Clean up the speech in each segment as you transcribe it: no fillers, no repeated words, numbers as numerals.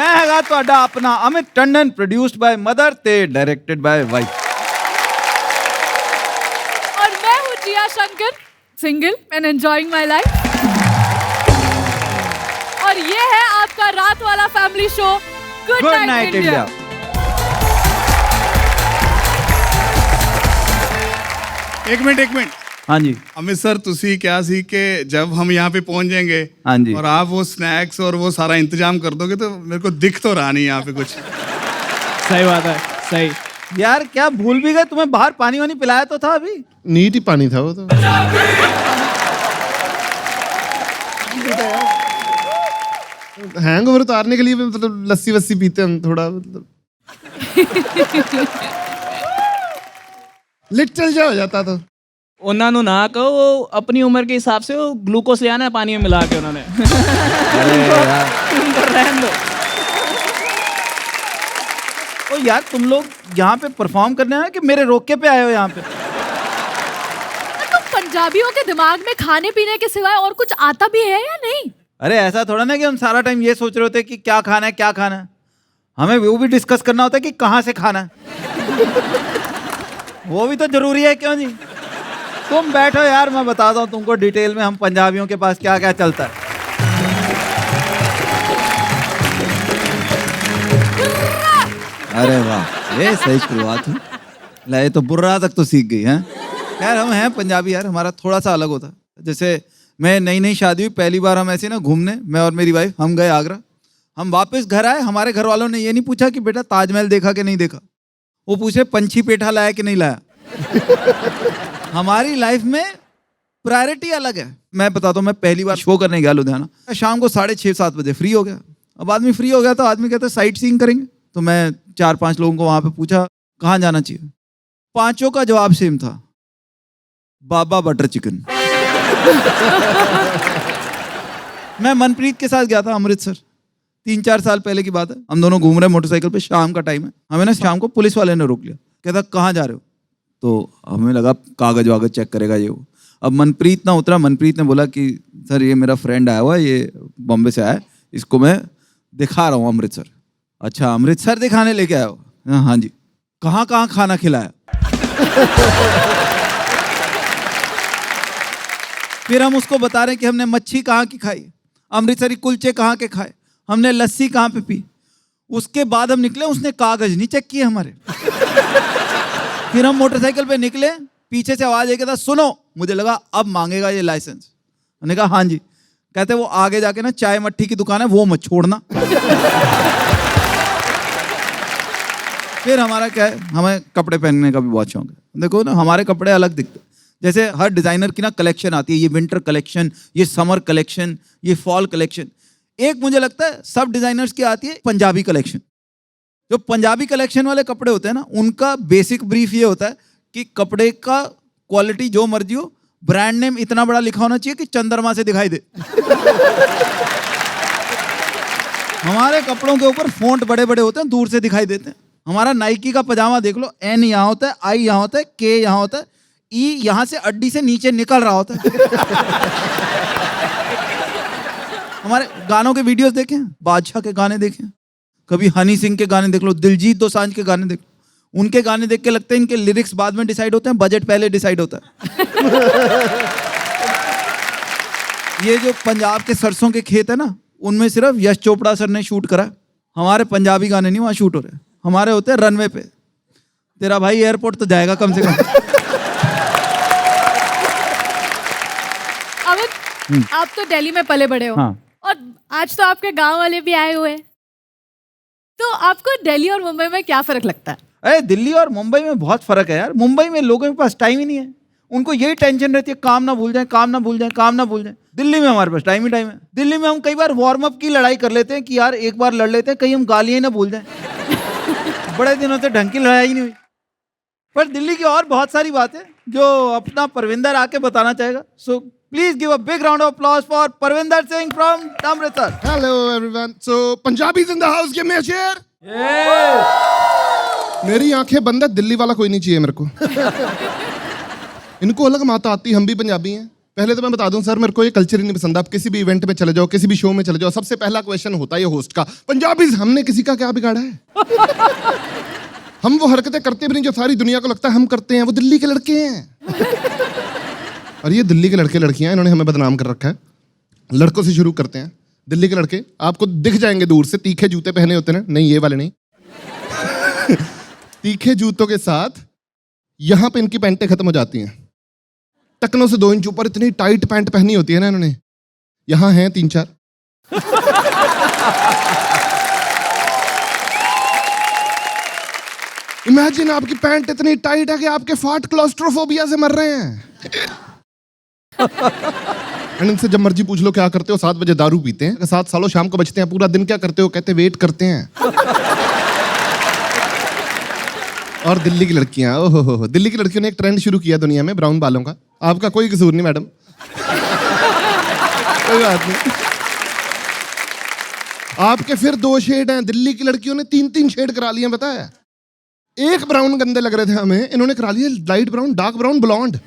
मैं हैगा ਤੁਹਾਡਾ अपना Amit Tandon, produced by mother ते डायरेक्टेड बाय वाइफ। और मैं हूँ Jiya Shankar, single and enjoying my life. और ये है आपका रात वाला family show good night India. एक मिनट हाँ जी अमित सर तुसी क्या सी के जब हम यहाँ पे पहुंच जाएंगे हाँ जी और आप वो स्नैक्स और वो सारा इंतजाम कर दोगे तो मेरे को दिख तो रहा नहीं यहाँ पे कुछ। सही बात है, सही। यार क्या भूल भी गए, तुम्हें बाहर पानी वानी पिलाया तो था अभी। नीट ही पानी था वो तो। हैंगओवर उतारने के लिए मतलब लस्सी वस्सी पीते हम थोड़ा मतलब लिट चल जा हो जाता तो। ਉਹਨਾਂ ਨੂੰ ਨਾ ਕਹੋ, वो अपनी उम्र के हिसाब से वो ग्लूकोज ले आना है पानी में मिला के उन्होंने। रहने दो। तो यार तुम लोग यहाँ पे परफॉर्म करने आए कि मेरे रोके पे आए हो यहाँ पे? तो पंजाबियों के दिमाग में खाने पीने के सिवाय और कुछ आता भी है या नहीं? अरे ऐसा थोड़ा ना कि हम सारा टाइम ये सोच रहे होते कि क्या खाना है क्या खाना है। हमें वो भी डिस्कस करना होता है कि कहाँ से खाना है। वो भी तो जरूरी है, क्यों जी? तुम बैठो यार, मैं बताता हूँ तुमको डिटेल में हम पंजाबियों के पास क्या क्या चलता है। अरे वाह, ये सही शुरुआत है। ले तो बुर्रा तक तो सीख गई है। यार हम हैं पंजाबी यार, हमारा थोड़ा सा अलग होता है। जैसे मैं नई शादी हुई, पहली बार हम ऐसे ना घूमने, मैं और मेरी वाइफ हम गए आगरा। हम वापस घर आए, हमारे घर वालों ने ये नहीं पूछा कि बेटा ताजमहल देखा कि नहीं देखा, वो पूछे पंछी पेठा लाया कि नहीं लाया। हमारी लाइफ में प्रायोरिटी अलग है। मैं बताता हूँ, मैं पहली बार शो करने गया लुधियाना, शाम को 6:30-7 बजे फ्री हो गया। अब आदमी फ्री हो गया तो आदमी कहता है साइट सीइंग करेंगे। तो मैं 4-5 लोगों को वहां पे पूछा कहाँ जाना चाहिए, 5 का जवाब सेम था, बाबा बटर चिकन। मैं मनप्रीत के साथ गया था अमृतसर, 3-4 साल पहले की बात है। हम दोनों घूम रहे हैं मोटरसाइकिल पे, शाम का टाइम है। हमें ना शाम को पुलिस वाले ने रोक लिया, कहता कहाँ जा रहे हो? तो हमें लगा कागज वागज चेक करेगा ये वो। अब मनप्रीत ना उतरा, मनप्रीत ने बोला कि सर ये मेरा फ्रेंड आया हुआ है, ये बॉम्बे से आया है, इसको मैं दिखा रहा हूँ अमृतसर। अच्छा अमृतसर दिखाने लेके आया हो? हाँ जी। कहाँ कहाँ खाना खिलाया? फिर हम उसको बता रहे हैं कि हमने मच्छी कहाँ की खाई, अमृतसरी कुलचे कहाँ के खाए, हमने लस्सी कहाँ पे पी। उसके बाद हम निकले, उसने कागज नहीं चेक किए हमारे। फिर हम मोटरसाइकिल पे निकले, पीछे से आवाज आई, था सुनो। मुझे लगा अब मांगेगा ये लाइसेंस। मैंने कहा हाँ जी। कहते वो आगे जाके ना चाय मट्ठी की दुकान है, वो मत छोड़ना। फिर हमारा क्या है, हमें कपड़े पहनने का भी बहुत शौक है। देखो ना हमारे कपड़े अलग दिखते, जैसे हर डिजाइनर की ना कलेक्शन आती है, ये विंटर कलेक्शन, ये समर कलेक्शन, ये फॉल कलेक्शन। एक मुझे लगता है सब डिजाइनर्स की आती है पंजाबी कलेक्शन। जो पंजाबी कलेक्शन वाले कपड़े होते हैं ना, उनका बेसिक ब्रीफ ये होता है कि कपड़े का क्वालिटी जो मर्जी हो, ब्रांड नेम इतना बड़ा लिखा होना चाहिए कि चंद्रमा से दिखाई दे। हमारे कपड़ों के ऊपर फोंट बड़े बड़े होते हैं, दूर से दिखाई देते हैं। हमारा नाइकी का पजामा देख लो, एन यहाँ होता है, आई यहाँ होता है, के यहाँ होता है, ई यहाँ से अड्डी से नीचे निकल रहा होता है। हमारे गानों के वीडियोस देखें, बादशाह के गाने देखें, कभी हनी सिंह के गाने देख लो, दिलजीत दोसांझ के गाने देख लो। उनके गाने देख के लगता है इनके लिरिक्स बाद में डिसाइड होते हैं, बजट पहले डिसाइड होता है। ये जो पंजाब के सरसों के खेत है ना, उनमें सिर्फ यश चोपड़ा सर ने शूट करा। हमारे पंजाबी गाने नहीं वहां शूट हो रहे, हमारे होते हैं रनवे पे। तेरा भाई एयरपोर्ट तो जाएगा कम से कम। अमित, आप तो दिल्ली में पले बड़े हो। हाँ। और आज तो आपके गांव वाले भी आए हुए हैं, तो आपको दिल्ली और मुंबई में क्या फर्क लगता है? अरे दिल्ली और मुंबई में बहुत फर्क है यार। मुंबई में लोगों के पास टाइम ही नहीं है, उनको यही टेंशन रहती है काम ना भूल जाए, काम ना भूल जाए, काम ना भूल जाए। दिल्ली में हमारे पास टाइम ही टाइम है। दिल्ली में हम कई बार वार्म अप की लड़ाई कर लेते हैं कि यार एक बार लड़ लेते हैं, कहीं हम गालियां ही ना भूल जाए। बड़े दिनों से ढंग की लड़ाई ही नहीं हुई। पर दिल्ली की और बहुत सारी बातें जो अपना परविंदर आके बताना चाहेगा। So please give a big round of applause for Parvinder Singh from Amritsar. Hello everyone. So Punjabis in the house, give me a cheer। मेरी आंखें बंद है, दिल्ली वाला कोई नहीं चाहिए मेरे को। इनको अलग माता आती, हम भी पंजाबी हैं। पहले तो मैं बता दूं सर, मेरे को ये कल्चर ही नहीं पसंद। आप किसी भी इवेंट में चले जाओ, किसी भी शो में चले जाओ, सबसे पहला क्वेश्चन होता है ये होस्ट का, पंजाबीज हमने किसी का क्या बिगाड़ा है? हम वो हरकतें करते भी नहीं जो सारी दुनिया को लगता है हम करते हैं। वो दिल्ली के लड़के हैं और ये दिल्ली के लड़के लड़कियां, इन्होंने हमें बदनाम कर रखा है। लड़कों से शुरू करते हैं। दिल्ली के लड़के आपको दिख जाएंगे दूर से, तीखे जूते पहने होते हैं, नहीं ये वाले नहीं तीखे जूतों के साथ यहां पे इनकी पैंटें खत्म हो जाती हैं, टकनों से 2 इंच ऊपर इतनी टाइट पैंट पहनी होती है ना इन्होंने, यहां हैं 3-4। इमेजिन आपकी पैंट इतनी टाइट है कि आपके फाट क्लॉस्ट्रोफोबिया से मर रहे हैं। एंड इनसे जब मर्जी पूछ लो क्या करते हो, 7 बजे दारू पीते हैं, 7 सालों शाम को बचते हैं, पूरा दिन क्या करते हो, कहते वेट करते हैं। और दिल्ली की लड़कियां, ओहो, दिल्ली की लड़कियों ने एक ट्रेंड शुरू किया दुनिया में ब्राउन बालों का। आपका कोई कसूर नहीं मैडम, कोई बात नहीं। आपके फिर 2 शेड हैं, दिल्ली की लड़कियों ने 3-3 शेड करा लिए, बताया। एक ब्राउन गंदे लग रहे थे हमें, इन्होंने करा लिए light brown, dark brown, blonde.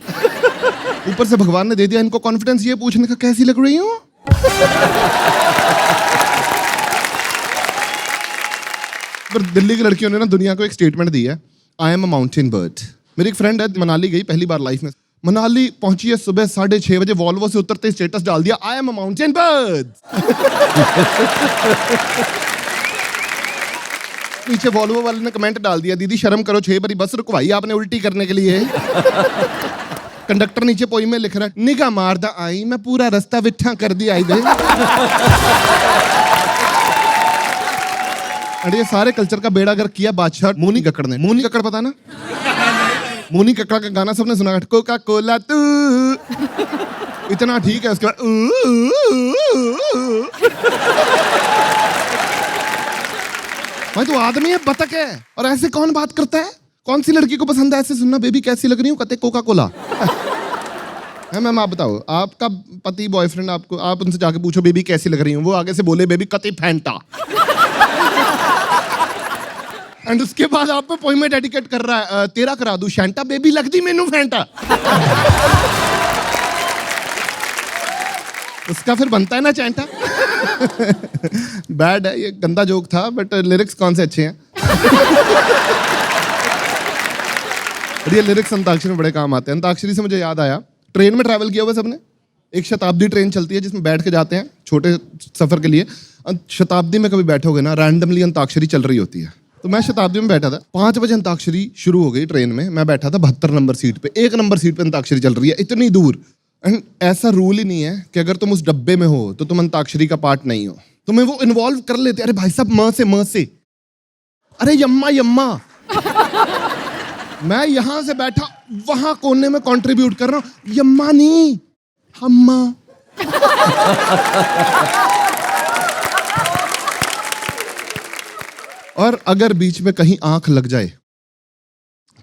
ऊपर से भगवान ने दे दिया इनको कॉन्फिडेंस ये पूछने का कैसी लग रही हूं। पर दिल्ली की लड़कियों ने ना दुनिया को एक स्टेटमेंट दी है, I am a mountain bird. मेरी एक फ्रेंड है, मनाली गई पहली बार लाइफ में, मनाली पहुंची है सुबह 6:30 बजे, वॉल्वो से उतरते स्टेटस डाल दिया, I am a mountain bird. नीचे वॉल्वो वाले ने कमेंट डाल दिया, दीदी शर्म करो, 6 बारी बस रुकवाई आपने उल्टी करने के लिए। कंडक्टर नीचे पोई में लिख रहा है, निगाह मारदा आई, मैं पूरा रास्ता विठा कर दी आई दे। अरे ये सारे कल्चर का बेड़ा गर्क किया बादशाह मोनी कक्कड़ ने। मोनी कक्कड़ पता ना, मोनी कक्कड़ का गाना सबने सुना, कोका कोला तू, इतना ठीक है। उसके बाद भाई तो आदमी है, बतख है, और ऐसे कौन बात करता है? कौन सी लड़की को पसंद है ऐसे सुनना, बेबी कैसी लग रही हूँ, कहते कोका कोला है। मैम आप बताओ, आपका पति बॉयफ्रेंड आपको, आप उनसे जाके पूछो बेबी कैसी लग रही हूँ, वो आगे से बोले बेबी कति फैंटा। एंड उसके बाद आप पे पोइम डेडिकेट कर रहा है, तेरा करा दूं शैंटा, बेबी लगदी मेनू फैंटा। उसका फिर बनता है ना चैंटा। बैड है ये, गंदा जोक था, बट लिरिक्स कौन से अच्छे हैं। ये लिरिक्स अंताक्षरी में बड़े काम आते हैं। अंताक्षरी से मुझे याद आया, ट्रेन में ट्रैवल किया हुआ सबने, एक शताब्दी ट्रेन चलती है जिसमें बैठ के जाते हैं छोटे सफर के लिए। शताब्दी में कभी बैठोगे ना, रैंडमली अंताक्षरी चल रही होती है। तो मैं शताब्दी में बैठा था, 5 बजे अंताक्षरी शुरू हो गई ट्रेन में, मैं बैठा था 72 नंबर सीट पे, 1 नंबर सीट पे अंताक्षरी चल रही है इतनी दूर। एंड ऐसा रूल ही नहीं है कि अगर तुम उस डब्बे में हो तो तुम अंताक्षरी का पार्ट नहीं हो, तुम्हें वो इन्वॉल्व कर लेते। अरे भाई साहब म से, अरे यम्मा यम्मा। मैं यहां से बैठा वहां कोने में कंट्रीब्यूट कर रहा हूं, यम्मा नहीं हम्मा। और अगर बीच में कहीं आंख लग जाए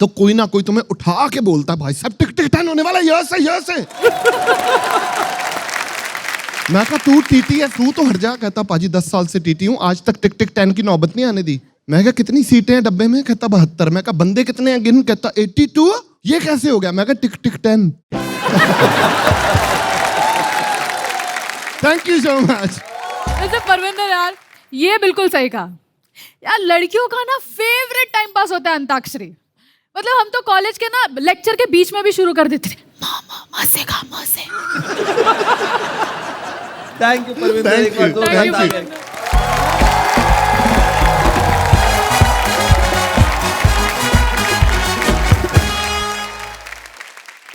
तो कोई ना कोई तुम्हें उठा के बोलता, भाई साहब टिक टिक 10 होने वाला, यहाँ से। मैं कहा तू टीटी है, तू तो हट जा। कहता पाजी 10 साल से टीटी हूं, आज तक टिक टिक 10 की नौबत नहीं आने दी। मैं कहा कितनी सीटें हैं डब्बे में? कहता 72। मैं कहा बंदे कितने हैं गिन? कहता 82। ये कैसे हो गया? मैं कहा टिक टिक 10। Thank you so much. वैसे परविंदर यार, ये बिल्कुल सही कहा यार, लड़कियों का ना फेवरेट टाइम पास होता है अंताक्षरी। मतलब हम तो कॉलेज के ना लेक्चर के बीच में भी शुरू कर देते थे, माँ से कहा माँ से। थैंक यू परविंदर, एक बार तो Thank you, थैंक यू।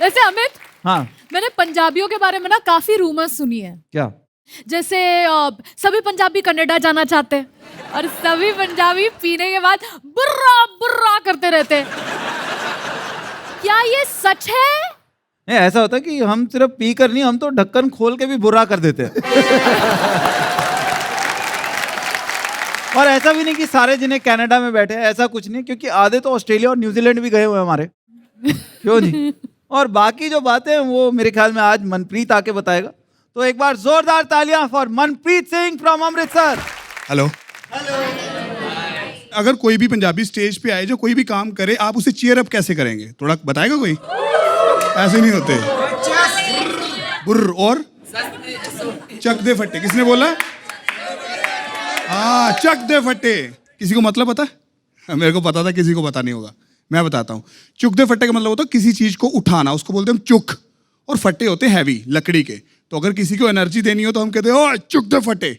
वैसे अमित, हाँ मैंने पंजाबियों के बारे में ना काफी रूमर्स सुनी है। क्या? जैसे सभी पंजाबी कनाडा जाना चाहते हैं और सभी पंजाबी पीने के बाद बुर्रा बुर्रा करते रहते हैं। क्या ये सच है? नहीं, ऐसा होता है कि हम सिर्फ पी कर नहीं, हम तो ढक्कन खोल के भी बुरा कर देते हैं। और ऐसा भी नहीं कि सारे जिन्हें कनाडा में बैठे हैं, ऐसा कुछ नहीं, क्योंकि आधे तो ऑस्ट्रेलिया और न्यूजीलैंड भी गए हुए हैं हमारे। क्यों जी? और बाकी जो बातें हैं वो मेरे ख्याल में आज मनप्रीत आके बताएगा। तो एक बार जोरदार तालियां for Manpreet Singh from Amritsar. Hello. अगर कोई भी पंजाबी स्टेज पे आए जो कोई भी काम करे, आप उसे चीयर अप कैसे करेंगे? थोड़ा बताएगा कोई? ऐसे नहीं होते। बुर्र और चक दे फट्टे। किसने बोला? हाँ, चक दे फट्टे। किसी को मतलब पता है? मेरे को पता था, किसी को पता नहीं होगा, मैं बताता हूँ। चुक दे फट्टे का मतलब होता है किसी चीज को उठाना, उसको बोलते हैं हम चुक, और फट्टे होते हैं हैवी लकड़ी के। तो अगर किसी को एनर्जी देनी हो तो हम कहते हैं ओ चुक दे फट्टे।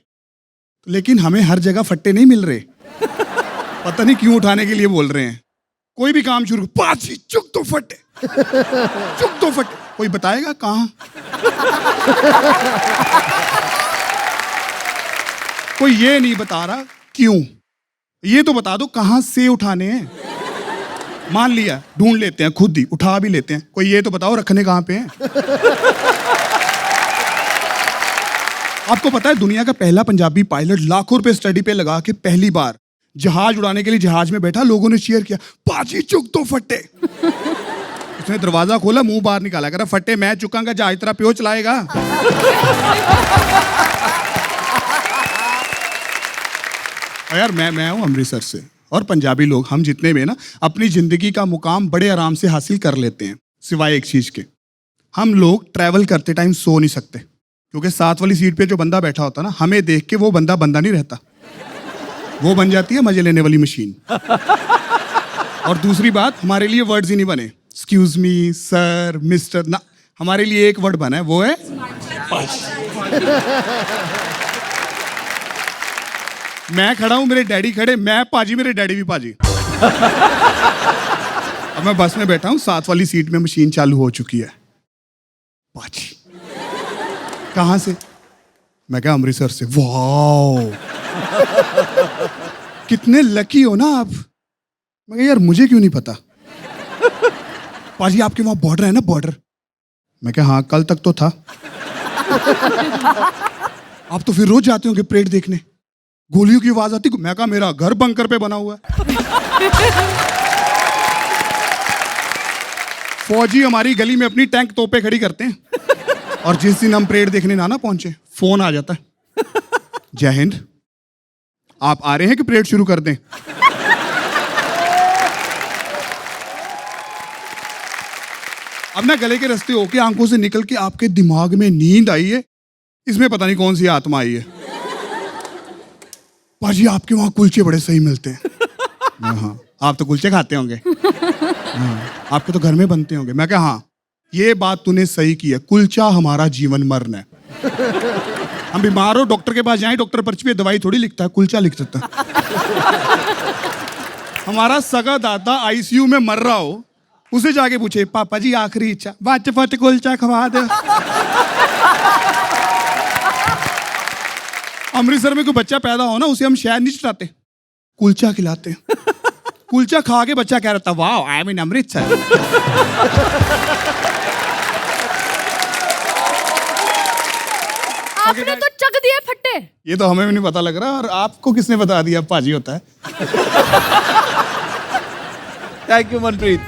लेकिन हमें हर जगह फट्टे नहीं मिल रहे, पता नहीं क्यों उठाने के लिए बोल रहे हैं। कोई भी काम शुरू, पाची चुक दो फट्टे, चुक दो फट्टे। कोई बताएगा कहाँ? कोई ये नहीं बता रहा क्यों। ये तो बता दो कहां से उठाने हैं। मान लिया ढूंढ लेते हैं, खुद ही उठा भी लेते हैं, कोई ये तो बताओ रखने कहां पे हैं। आपको पता है दुनिया का पहला पंजाबी पायलट लाखों रुपए स्टडी पे लगा के पहली बार जहाज उड़ाने के लिए जहाज में बैठा, लोगों ने चीयर किया, पाजी चुक दो फट्टे। उसने दरवाजा खोला, मुंह बाहर निकाला, कह रहा फट्टे मैं चुकांगा, जहाज तेरा प्यो चलाएगा। यार मैं हूं अमृतसर से, और पंजाबी लोग हम जितने भी हैं ना, अपनी जिंदगी का मुकाम बड़े आराम से हासिल कर लेते हैं, सिवाय एक चीज के। हम लोग ट्रैवल करते टाइम सो नहीं सकते, क्योंकि साथ वाली सीट पे जो बंदा बैठा होता ना, हमें देख के वो बंदा नहीं रहता, वो बन जाती है मजे लेने वाली मशीन। और दूसरी बात, हमारे लिए वर्ड्स ही नहीं बने, एक्सक्यूज मी, सर, मिस्टर, ना, हमारे लिए एक वर्ड बना है, वो है मैं खड़ा हूं, मेरे डैडी खड़े, मैं पाजी, मेरे डैडी भी पाजी। अब मैं बस में बैठा हूं, साथ वाली सीट में मशीन चालू हो चुकी है। पाजी कहां से? मैं कहा अमृतसर से। वाओ कितने लकी हो ना आप। मैं कहा यार मुझे क्यों नहीं पता। पाजी आपके वहां बॉर्डर है ना, बॉर्डर? मैं कहा हाँ कल तक तो था। आप तो फिर रोज जाते होंगे परेड देखने, गोलियों की आवाज आती। मैं कहा मेरा घर बंकर पे बना हुआ है। फौजी हमारी गली में अपनी टैंक तोपे खड़ी करते हैं, और जिस दिन हम परेड देखने ना पहुंचे, फोन आ जाता है, जय हिंद, आप आ रहे हैं कि परेड शुरू कर दें? अब ना गले के रास्ते होके आंखों से निकल के आपके दिमाग में नींद आई है, इसमें पता नहीं कौन सी आत्मा आई है। पाजी आपके वहां कुलचे बड़े सही मिलते हैं। हाँ आप तो कुलचे खाते होंगे। हाँ आपके तो घर में बनते होंगे। मैं कहा हाँ ये बात तूने सही की है, कुलचा हमारा जीवन मरण है। हम बीमार हो डॉक्टर के पास जाएं, डॉक्टर पर्ची पे दवाई थोड़ी लिखता है, कुलचा लिख देता है। हमारा सगा दादा आईसीयू में मर रहा हो, उसे जाके पूछे पापा जी आखिरी इच्छा, बाच फट कुलचा खवा दे। अमृतसर में कोई बच्चा पैदा हो ना, उसे हम शहद नहीं चटाते, कुलचा खिलाते हैं। कुलचा खा के बच्चा कह रहा था वाह आई एम इन अमृतसर। आपने तो चक दिए फट्टे। ये तो हमें भी नहीं पता लग रहा, और आपको किसने बता दिया पाजी होता है? Thank you Manpreet.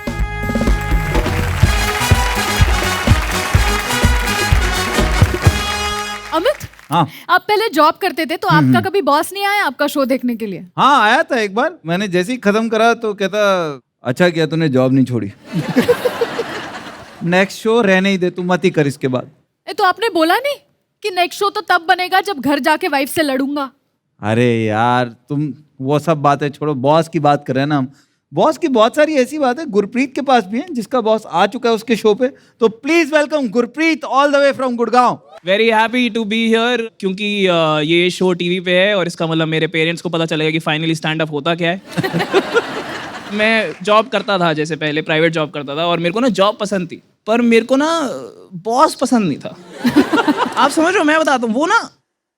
अमित, हाँ आप पहले जॉब करते थे, तो आपका कभी बॉस नहीं आया आपका शो देखने के लिए? हाँ आया था एक बार, मैंने जैसे ही खत्म करा तो कहता अच्छा किया तूने जॉब नहीं छोड़ी। नेक्स्ट शो रहने ही दे, तू मत ही कर इसके बाद। तो आपने बोला नहीं कि नेक्स्ट शो तो तब बनेगा जब घर जाके वाइफ से लड़ूंगा? अरे यार तुम वो सब बातें छोड़ो, बॉस की बात कर रहे हैं ना हम। बॉस की बहुत सारी ऐसी बात है, गुरप्रीत के पास भी है, जिसका बॉस आ चुका है उसके शो पे। तो please welcome Gurpreet all the way from Gurgaon. Very happy to be here, क्योंकि ये शो टीवी पे है और इसका मतलब मेरे पेरेंट्स को पता चलेगा कि फाइनली स्टैंड अप होता क्या है। मैं जॉब करता था, जैसे पहले प्राइवेट जॉब करता था, और मेरे को ना जॉब पसंद थी, पर मेरे को ना बॉस पसंद नहीं था। आप समझ रहे हो, मैं बताता हूँ, वो ना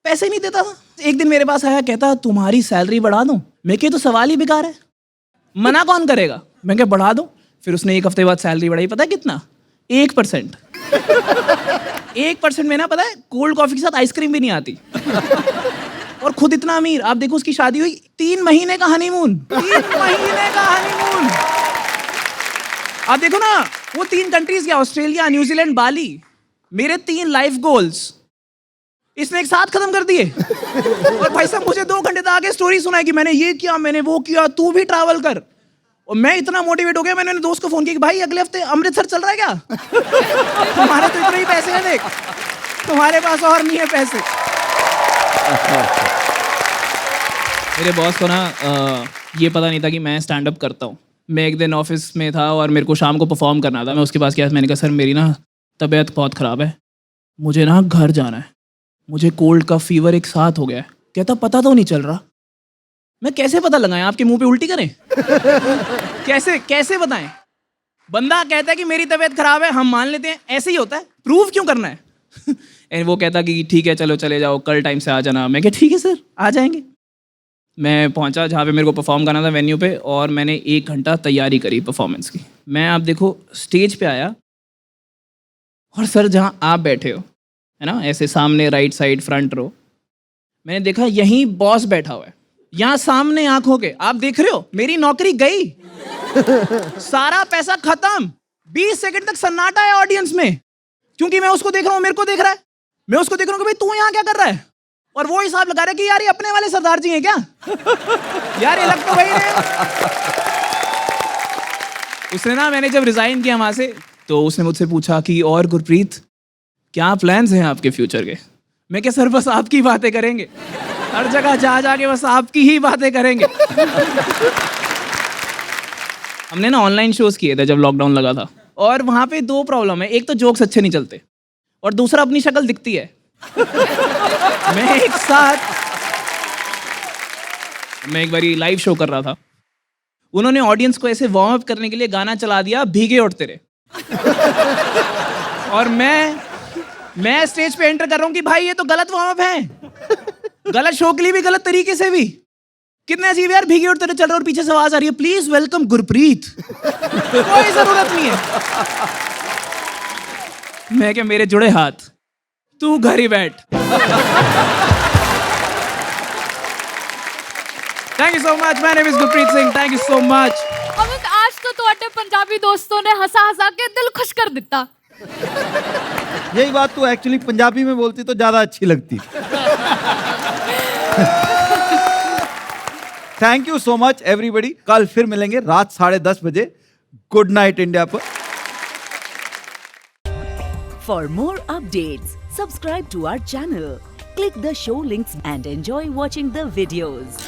पैसे नहीं देता था। एक दिन मेरे पास आया, कहता तुम्हारी सैलरी बढ़ा दूं। मैं कहा तो सवाल ही बेकार है, मना कौन करेगा। मैं क्या बढ़ा दूं। फिर उसने एक हफ्ते बाद सैलरी बढ़ाई, पता है कितना? 1%। 1% में ना, पता है, कोल्ड कॉफी के साथ आइसक्रीम भी नहीं आती। और खुद इतना अमीर। आप देखो उसकी शादी हुई, 3 महीने का हनीमून। 3 महीने का हनीमून। आप देखो ना, वो 3 कंट्रीज गया, ऑस्ट्रेलिया, न्यूजीलैंड, बाली। मेरे 3 लाइफ गोल्स इसने एक साथ खत्म कर दिए। और भाई साहब मुझे 2 घंटे तक आगे स्टोरी सुनाई कि मैंने ये किया, मैंने वो किया, तू भी ट्रैवल कर। और मैं इतना मोटिवेट हो गया, मैंने दोस्त को फोन किया कि भाई अगले हफ्ते अमृतसर चल रहा है क्या? हमारे तो इतने ही पैसे हैं देख। तुम्हारे पास और नहीं है पैसे। मेरे बॉस को ना ये पता नहीं था कि मैं स्टैंड अप करता हूँ। मैं एक दिन ऑफिस में था और मेरे को शाम को परफॉर्म करना था। मैं उसके पास गया, मैंने कहा सर मेरी ना तबीयत बहुत ख़राब है, मुझे ना घर जाना है, मुझे कोल्ड का फीवर एक साथ हो गया है। कहता पता तो नहीं चल रहा। मैं कैसे पता लगाएं, आपके मुंह पे उल्टी करें? कैसे बताएं? बंदा कहता है कि मेरी तबीयत खराब है, हम मान लेते हैं, ऐसे ही होता है, प्रूव क्यों करना है? एंड वो कहता कि ठीक है चलो चले जाओ, कल टाइम से आ जाना। मैं कहा ठीक है सर आ जाएंगे। मैं पहुंचा जहाँ पे मेरे को परफॉर्म करना था वेन्यू पे, और मैंने 1 घंटा तैयारी करी परफॉर्मेंस की। मैं आप देखो स्टेज पे आया और सर जहाँ आप बैठे हो है ना, ऐसे सामने राइट साइड फ्रंट रो, मैंने देखा यहीं बॉस बैठा हुआ है, यहाँ सामने आंखों के आप देख रहे हो, मेरी नौकरी गई। सारा पैसा खत्म। 20 सेकंड तक सन्नाटा है ऑडियंस में, क्योंकि मैं उसको देख रहा हूँ, मेरे को देख रहा है, मैं उसको देख रहा हूँ कि भाई तू यहाँ क्या कर रहा है, और वो हिसाब लगा रहा है कि यार ये अपने वाले सरदार जी हैं क्या? यार ये लग तो वही रहे। उसने ना, मैंने जब रिजाइन किया वहां से, तो उसने मुझसे पूछा कि और गुरप्रीत क्या प्लान्स हैं आपके फ्यूचर के? मैं क्या सर बस आपकी बातें करेंगे, हर जगह जा जाके बस आपकी ही बातें करेंगे। हमने ना ऑनलाइन शोज किए थे जब लॉकडाउन लगा था, और वहां पे 2 प्रॉब्लम है, एक तो जोक्स अच्छे नहीं चलते, और दूसरा अपनी शक्ल दिखती है। मैं एक बारी लाइव शो कर रहा था, उन्होंने ऑडियंस को ऐसे वार्म अप करने के लिए गाना चला दिया भीगे उठते रहे। और मैं स्टेज पे एंटर कर रहा हूँ कि भाई ये तो गलत वार्म अप है, गलत शो के लिए भी, गलत तरीके से भी। कितने अजीब यार, भीगे उठते रहे चल रहे और पीछे से आवाज आ रही है प्लीज वेलकम गुरप्रीत। कोई जरूरत नहीं है। मैं क्या, मेरे जुड़े हाथ, तू घर ही बैठ। Thank you so much, my name is Gurpreet Singh, thank you so much. Amit आज तो ਤੁਹਾਡੇ पंजाबी दोस्तों ने हंसा हंसा के दिल खुश कर दिता। यही बात तू एक्चुअली पंजाबी में बोलती तो ज्यादा अच्छी लगती। Thank you so much everybody. कल फिर मिलेंगे रात 10:30 बजे। गुड नाइट इंडिया पर। For more updates, subscribe to our channel, click the show links and enjoy watching the videos.